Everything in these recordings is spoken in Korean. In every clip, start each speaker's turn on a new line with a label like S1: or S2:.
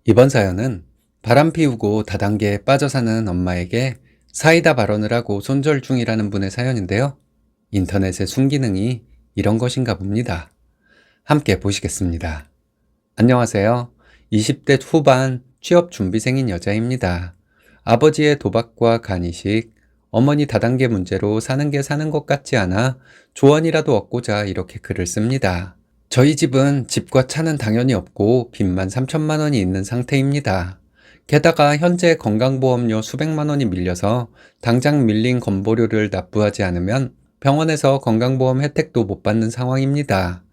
S1: 이번 사연은 바람 피우고 다단계에 빠져 사는 엄마에게 사이다 발언을 하고 손절 중이라는 분의 사연인데요. 인터넷의 순기능이 이런 것인가 봅니다. 함께 보시겠습니다. 안녕하세요. 20대 후반 취업 준비생인 여자입니다. 아버지의 도박과 간이식, 어머니 다단계 문제로 사는 게 사는 것 같지 않아 조언이라도 얻고자 이렇게 글을 씁니다. 저희 집은 집과 차는 당연히 없고 빚만 3천만 원이 있는 상태입니다. 게다가 현재 건강보험료 수백만 원이 밀려서 당장 밀린 건보료를 납부하지 않으면 병원에서 건강보험 혜택도 못 받는 상황입니다.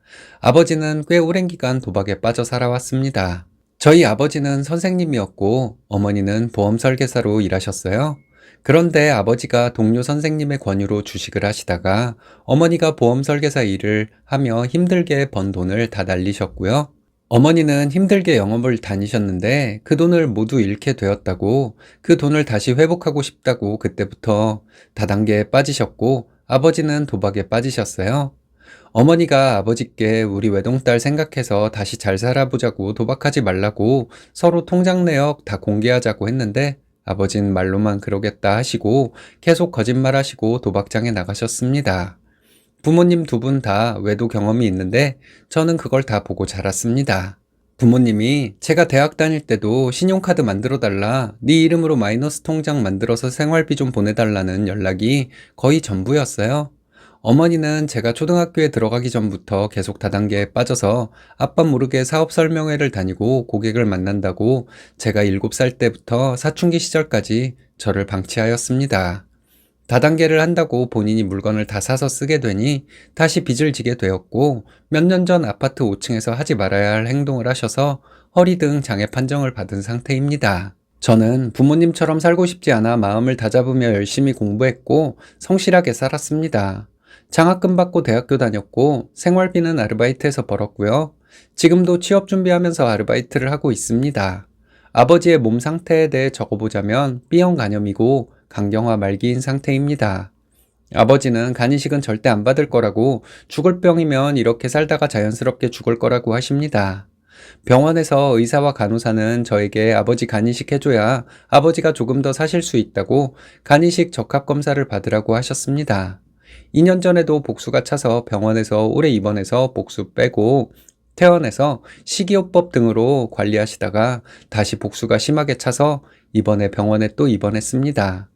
S1: 아버지는 꽤 오랜 기간 도박에 빠져 살아왔습니다. 저희 아버지는 선생님이었고 어머니는 보험 설계사로 일하셨어요. 그런데 아버지가 동료 선생님의 권유로 주식을 하시다가 어머니가 보험 설계사 일을 하며 힘들게 번 돈을 다 날리셨고요. 어머니는 힘들게 영업을 다니셨는데 그 돈을 모두 잃게 되었다고, 그 돈을 다시 회복하고 싶다고 그때부터 다단계에 빠지셨고 아버지는 도박에 빠지셨어요. 어머니가 아버지께 우리 외동딸 생각해서 다시 잘 살아보자고 도박하지 말라고 서로 통장 내역 다 공개하자고 했는데 아버진 말로만 그러겠다 하시고 계속 거짓말 하시고 도박장에 나가셨습니다. 부모님 두 분 다 외도 경험이 있는데 저는 그걸 다 보고 자랐습니다. 부모님이 제가 대학 다닐 때도 신용카드 만들어 달라, 네 이름으로 마이너스 통장 만들어서 생활비 좀 보내달라는 연락이 거의 전부였어요. 어머니는 제가 초등학교에 들어가기 전부터 계속 다단계에 빠져서 아빠 모르게 사업 설명회를 다니고 고객을 만난다고 제가 7살 때부터 사춘기 시절까지 저를 방치하였습니다. 다단계를 한다고 본인이 물건을 다 사서 쓰게 되니 다시 빚을 지게 되었고, 몇 년 전 아파트 5층에서 하지 말아야 할 행동을 하셔서 허리 등 장애 판정을 받은 상태입니다. 저는 부모님처럼 살고 싶지 않아 마음을 다잡으며 열심히 공부했고 성실하게 살았습니다. 장학금 받고 대학교 다녔고 생활비는 아르바이트에서 벌었고요. 지금도 취업 준비하면서 아르바이트를 하고 있습니다. 아버지의 몸 상태에 대해 적어보자면 B형 간염이고 강경화 말기인 상태입니다. 아버지는 간이식은 절대 안 받을 거라고, 죽을 병이면 이렇게 살다가 자연스럽게 죽을 거라고 하십니다. 병원에서 의사와 간호사는 저에게 아버지 간이식 해줘야 아버지가 조금 더 사실 수 있다고 간이식 적합검사를 받으라고 하셨습니다. 2년 전에도 복수가 차서 병원에서 오래 입원해서 복수 빼고 퇴원해서 식이요법 등으로 관리하시다가 다시 복수가 심하게 차서 이번에 병원에 또 입원했습니다.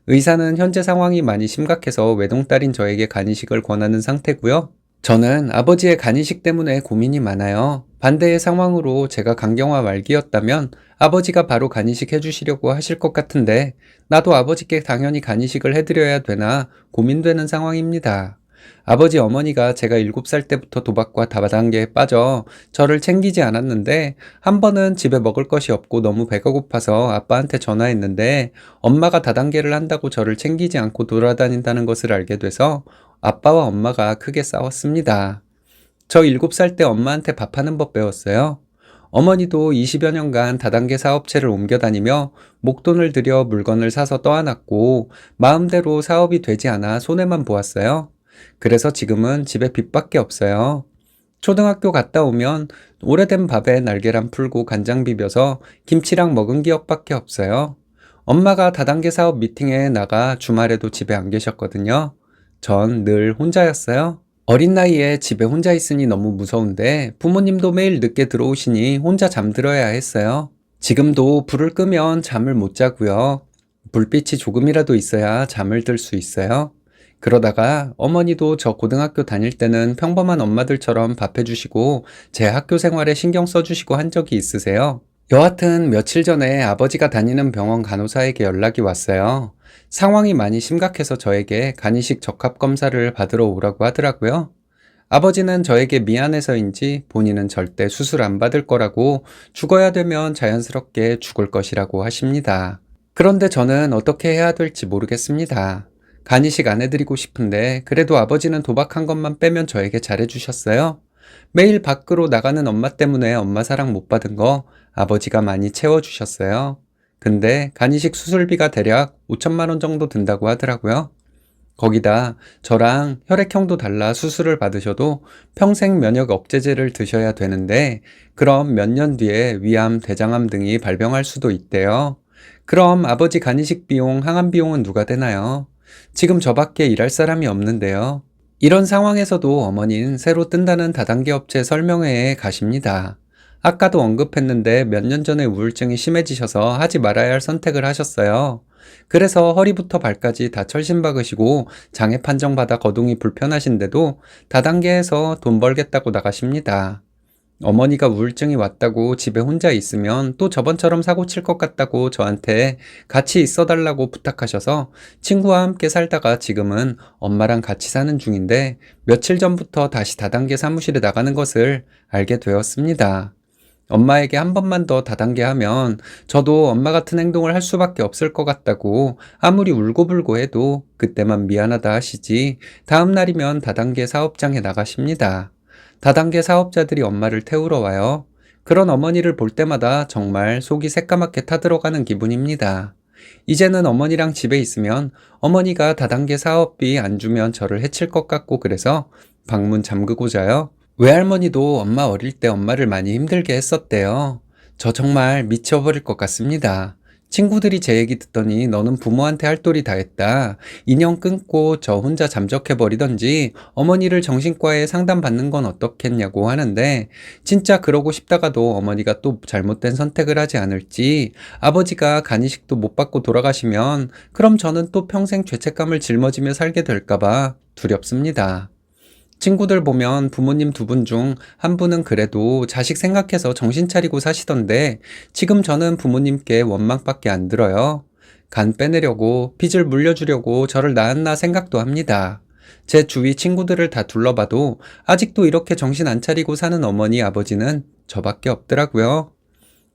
S1: 의사는 현재 상황이 많이 심각해서 외동딸인 저에게 간이식을 권하는 상태고요. 저는 아버지의 간이식 때문에 고민이 많아요. 반대의 상황으로 제가 간경화 말기였다면 아버지가 바로 간이식 해주시려고 하실 것 같은데 나도 아버지께 당연히 간이식을 해드려야 되나 고민되는 상황입니다. 아버지 어머니가 제가 7살 때부터 도박과 다단계에 빠져 저를 챙기지 않았는데, 한 번은 집에 먹을 것이 없고 너무 배가 고파서 아빠한테 전화했는데 엄마가 다단계를 한다고 저를 챙기지 않고 돌아다닌다는 것을 알게 돼서 아빠와 엄마가 크게 싸웠습니다. 저 7살 때 엄마한테 밥하는 법 배웠어요. 어머니도 20여 년간 다단계 사업체를 옮겨 다니며 목돈을 들여 물건을 사서 떠안았고 마음대로 사업이 되지 않아 손해만 보았어요. 그래서 지금은 집에 빚밖에 없어요. 초등학교 갔다 오면 오래된 밥에 날계란 풀고 간장 비벼서 김치랑 먹은 기억밖에 없어요. 엄마가 다단계 사업 미팅에 나가 주말에도 집에 안 계셨거든요. 전 늘 혼자였어요. 어린 나이에 집에 혼자 있으니 너무 무서운데 부모님도 매일 늦게 들어오시니 혼자 잠들어야 했어요. 지금도 불을 끄면 잠을 못 자고요. 불빛이 조금이라도 있어야 잠을 들 수 있어요. 그러다가 어머니도 저 고등학교 다닐 때는 평범한 엄마들처럼 밥 해주시고 제 학교 생활에 신경 써주시고 한 적이 있으세요? 여하튼 며칠 전에 아버지가 다니는 병원 간호사에게 연락이 왔어요. 상황이 많이 심각해서 저에게 간이식 적합 검사를 받으러 오라고 하더라고요. 아버지는 저에게 미안해서인지 본인은 절대 수술 안 받을 거라고, 죽어야 되면 자연스럽게 죽을 것이라고 하십니다. 그런데 저는 어떻게 해야 될지 모르겠습니다. 간이식 안 해드리고 싶은데 그래도 아버지는 도박한 것만 빼면 저에게 잘해주셨어요. 매일 밖으로 나가는 엄마 때문에 엄마 사랑 못 받은 거 아버지가 많이 채워주셨어요. 근데 간이식 수술비가 대략 5천만 원 정도 든다고 하더라고요. 거기다 저랑 혈액형도 달라 수술을 받으셔도 평생 면역 억제제를 드셔야 되는데 그럼 몇 년 뒤에 위암, 대장암 등이 발병할 수도 있대요. 그럼 아버지 간이식 비용, 항암 비용은 누가 되나요? 지금 저밖에 일할 사람이 없는데요. 이런 상황에서도 어머니는 새로 뜬다는 다단계 업체 설명회에 가십니다. 아까도 언급했는데 몇 년 전에 우울증이 심해지셔서 하지 말아야 할 선택을 하셨어요. 그래서 허리부터 발까지 다 철심 박으시고 장애 판정받아 거동이 불편하신데도 다단계에서 돈 벌겠다고 나가십니다. 어머니가 우울증이 왔다고 집에 혼자 있으면 또 저번처럼 사고 칠 것 같다고 저한테 같이 있어 달라고 부탁하셔서 친구와 함께 살다가 지금은 엄마랑 같이 사는 중인데 며칠 전부터 다시 다단계 사무실에 나가는 것을 알게 되었습니다. 엄마에게 한 번만 더 다단계 하면 저도 엄마 같은 행동을 할 수밖에 없을 것 같다고 아무리 울고불고 해도 그때만 미안하다 하시지 다음 날이면 다단계 사업장에 나가십니다. 다단계 사업자들이 엄마를 태우러 와요. 그런 어머니를 볼 때마다 정말 속이 새까맣게 타들어가는 기분입니다. 이제는 어머니랑 집에 있으면 어머니가 다단계 사업비 안 주면 저를 해칠 것 같고 그래서 방문 잠그고 자요. 외할머니도 엄마 어릴 때 엄마를 많이 힘들게 했었대요. 저 정말 미쳐버릴 것 같습니다. 친구들이 제 얘기 듣더니 너는 부모한테 할 도리 다 했다. 인연 끊고 저 혼자 잠적해버리던지 어머니를 정신과에 상담받는 건 어떻겠냐고 하는데 진짜 그러고 싶다가도 어머니가 또 잘못된 선택을 하지 않을지 아버지가 간이식도 못 받고 돌아가시면 그럼 저는 또 평생 죄책감을 짊어지며 살게 될까봐 두렵습니다. 친구들 보면 부모님 두 분 중 한 분은 그래도 자식 생각해서 정신 차리고 사시던데 지금 저는 부모님께 원망밖에 안 들어요. 간 빼내려고 빚을 물려주려고 저를 낳았나 생각도 합니다. 제 주위 친구들을 다 둘러봐도 아직도 이렇게 정신 안 차리고 사는 어머니 아버지는 저밖에 없더라고요.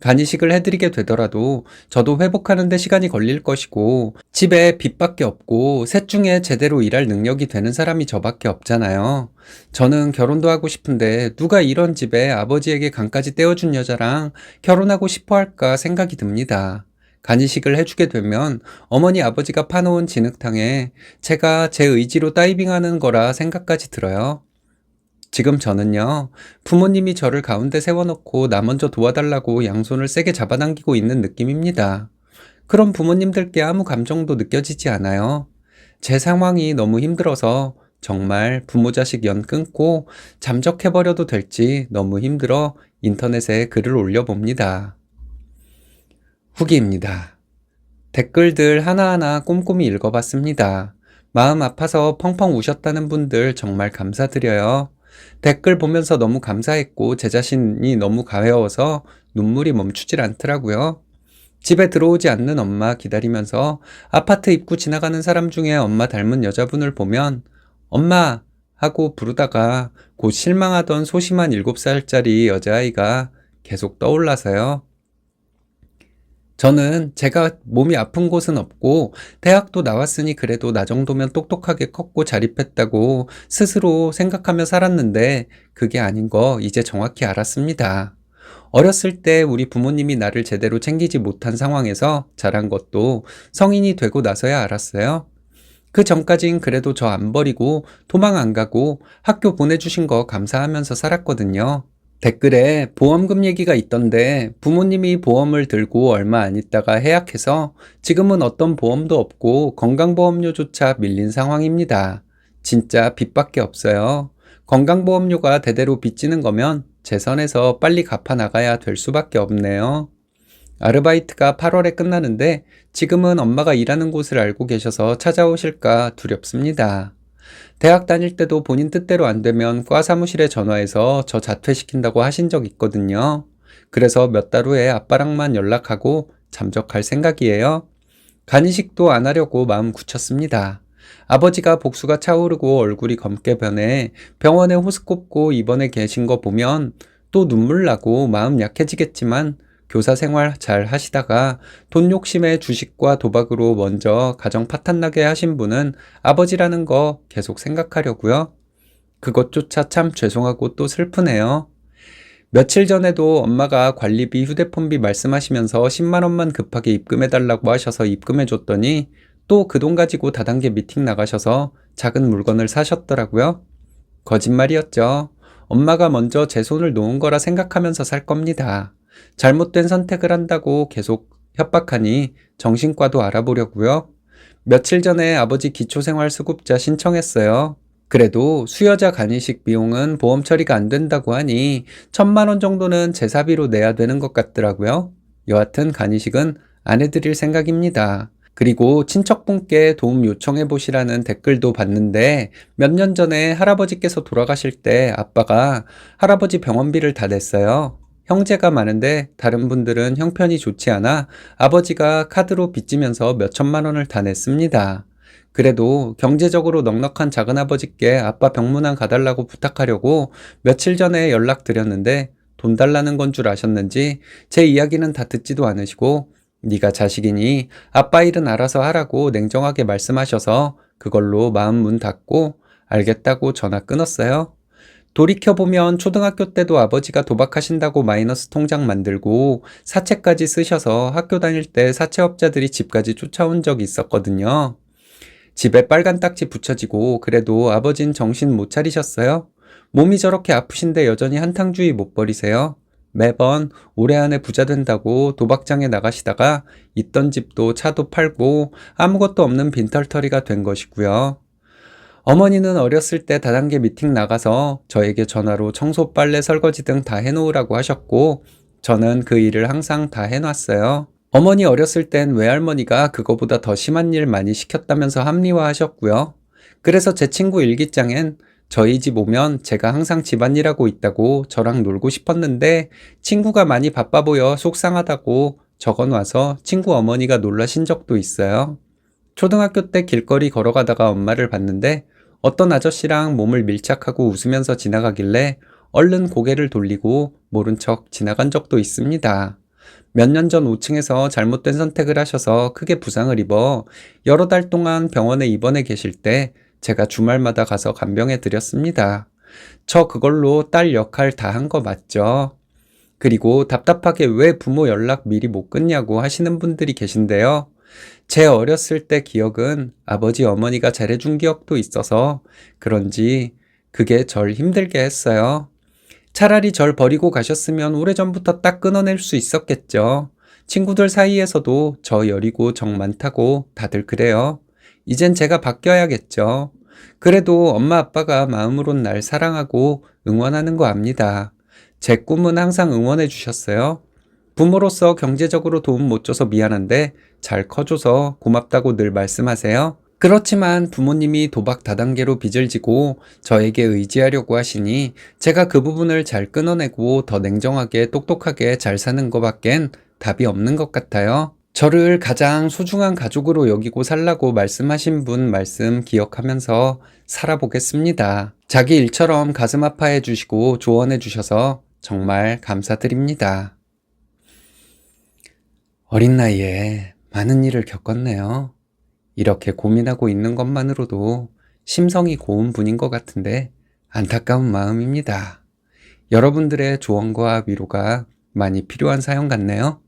S1: 간이식을 해드리게 되더라도 저도 회복하는 데 시간이 걸릴 것이고 집에 빚밖에 없고 셋 중에 제대로 일할 능력이 되는 사람이 저밖에 없잖아요. 저는 결혼도 하고 싶은데 누가 이런 집에 아버지에게 간까지 떼어준 여자랑 결혼하고 싶어 할까 생각이 듭니다. 간이식을 해주게 되면 어머니 아버지가 파놓은 진흙탕에 제가 제 의지로 다이빙하는 거라 생각까지 들어요. 지금 저는요, 부모님이 저를 가운데 세워놓고 나 먼저 도와달라고 양손을 세게 잡아당기고 있는 느낌입니다. 그런 부모님들께 아무 감정도 느껴지지 않아요. 제 상황이 너무 힘들어서 정말 부모 자식 연 끊고 잠적해버려도 될지 너무 힘들어 인터넷에 글을 올려봅니다. 후기입니다. 댓글들 하나하나 꼼꼼히 읽어봤습니다. 마음 아파서 펑펑 우셨다는 분들 정말 감사드려요. 댓글 보면서 너무 감사했고 제 자신이 너무 가벼워서 눈물이 멈추질 않더라고요. 집에 들어오지 않는 엄마 기다리면서 아파트 입구 지나가는 사람 중에 엄마 닮은 여자분을 보면 엄마 하고 부르다가 곧 실망하던 소심한 7살짜리 여자아이가 계속 떠올라서요. 저는 제가 몸이 아픈 곳은 없고 대학도 나왔으니 그래도 나 정도면 똑똑하게 컸고 자립했다고 스스로 생각하며 살았는데 그게 아닌 거 이제 정확히 알았습니다. 어렸을 때 우리 부모님이 나를 제대로 챙기지 못한 상황에서 자란 것도 성인이 되고 나서야 알았어요. 그 전까진 그래도 저 안 버리고 도망 안 가고 학교 보내주신 거 감사하면서 살았거든요. 댓글에 보험금 얘기가 있던데 부모님이 보험을 들고 얼마 안 있다가 해약해서 지금은 어떤 보험도 없고 건강보험료조차 밀린 상황입니다. 진짜 빚밖에 없어요. 건강보험료가 대대로 빚지는 거면 제 선에서 빨리 갚아 나가야 될 수밖에 없네요. 아르바이트가 8월에 끝나는데 지금은 엄마가 일하는 곳을 알고 계셔서 찾아오실까 두렵습니다. 대학 다닐 때도 본인 뜻대로 안 되면 과 사무실에 전화해서 저 자퇴시킨다고 하신 적 있거든요. 그래서 몇 달 후에 아빠랑만 연락하고 잠적할 생각이에요. 간이식도 안 하려고 마음 굳혔습니다. 아버지가 복수가 차오르고 얼굴이 검게 변해 병원에 호스 꼽고 입원해 계신 거 보면 또 눈물 나고 마음 약해지겠지만 교사 생활 잘 하시다가 돈 욕심에 주식과 도박으로 먼저 가정 파탄나게 하신 분은 아버지라는 거 계속 생각하려고요. 그것조차 참 죄송하고 또 슬프네요. 며칠 전에도 엄마가 관리비 휴대폰비 말씀하시면서 10만 원만 급하게 입금해달라고 하셔서 입금해줬더니 또 그 돈 가지고 다단계 미팅 나가셔서 작은 물건을 사셨더라고요. 거짓말이었죠. 엄마가 먼저 제 손을 놓은 거라 생각하면서 살 겁니다. 잘못된 선택을 한다고 계속 협박하니 정신과도 알아보려고요. 며칠 전에 아버지 기초생활수급자 신청했어요. 그래도 수여자 간이식 비용은 보험 처리가 안 된다고 하니 1,000만 원 정도는 제사비로 내야 되는 것 같더라고요. 여하튼 간이식은 안 해드릴 생각입니다. 그리고 친척분께 도움 요청해 보시라는 댓글도 봤는데 몇 년 전에 할아버지께서 돌아가실 때 아빠가 할아버지 병원비를 다 냈어요. 형제가 많은데 다른 분들은 형편이 좋지 않아 아버지가 카드로 빚지면서 몇 천만 원을 다 냈습니다. 그래도 경제적으로 넉넉한 작은아버지께 아빠 병문안 가달라고 부탁하려고 며칠 전에 연락드렸는데 돈 달라는 건 줄 아셨는지 제 이야기는 다 듣지도 않으시고 네가 자식이니 아빠 일은 알아서 하라고 냉정하게 말씀하셔서 그걸로 마음 문 닫고 알겠다고 전화 끊었어요. 돌이켜보면 초등학교 때도 아버지가 도박하신다고 마이너스 통장 만들고 사채까지 쓰셔서 학교 다닐 때 사채업자들이 집까지 쫓아온 적이 있었거든요. 집에 빨간 딱지 붙여지고 그래도 아버진 정신 못 차리셨어요? 몸이 저렇게 아프신데 여전히 한탕주의 못 버리세요? 매번 올해 안에 부자 된다고 도박장에 나가시다가 있던 집도 차도 팔고 아무것도 없는 빈털터리가 된 것이고요. 어머니는 어렸을 때 다단계 미팅 나가서 저에게 전화로 청소, 빨래, 설거지 등 다 해놓으라고 하셨고 저는 그 일을 항상 다 해놨어요. 어머니 어렸을 땐 외할머니가 그거보다 더 심한 일 많이 시켰다면서 합리화하셨고요. 그래서 제 친구 일기장엔 저희 집 오면 제가 항상 집안일하고 있다고 저랑 놀고 싶었는데 친구가 많이 바빠 보여 속상하다고 적어놔서 친구 어머니가 놀라신 적도 있어요. 초등학교 때 길거리 걸어가다가 엄마를 봤는데 어떤 아저씨랑 몸을 밀착하고 웃으면서 지나가길래 얼른 고개를 돌리고 모른 척 지나간 적도 있습니다. 몇 년 전 5층에서 잘못된 선택을 하셔서 크게 부상을 입어 여러 달 동안 병원에 입원해 계실 때 제가 주말마다 가서 간병해 드렸습니다. 저 그걸로 딸 역할 다 한 거 맞죠? 그리고 답답하게 왜 부모 연락 미리 못 끊냐고 하시는 분들이 계신데요. 제 어렸을 때 기억은 아버지 어머니가 잘해준 기억도 있어서 그런지 그게 절 힘들게 했어요. 차라리 절 버리고 가셨으면 오래전부터 딱 끊어낼 수 있었겠죠. 친구들 사이에서도 저 여리고 정 많다고 다들 그래요. 이젠 제가 바뀌어야겠죠. 그래도 엄마 아빠가 마음으론 날 사랑하고 응원하는 거 압니다. 제 꿈은 항상 응원해 주셨어요. 부모로서 경제적으로 도움 못 줘서 미안한데 잘 커줘서 고맙다고 늘 말씀하세요. 그렇지만 부모님이 도박 다단계로 빚을 지고 저에게 의지하려고 하시니 제가 그 부분을 잘 끊어내고 더 냉정하게 똑똑하게 잘 사는 것밖엔 답이 없는 것 같아요. 저를 가장 소중한 가족으로 여기고 살라고 말씀하신 분 말씀 기억하면서 살아보겠습니다. 자기 일처럼 가슴 아파해 주시고 조언해 주셔서 정말 감사드립니다. 어린 나이에 많은 일을 겪었네요. 이렇게 고민하고 있는 것만으로도 심성이 고운 분인 것 같은데 안타까운 마음입니다. 여러분들의 조언과 위로가 많이 필요한 사연 같네요.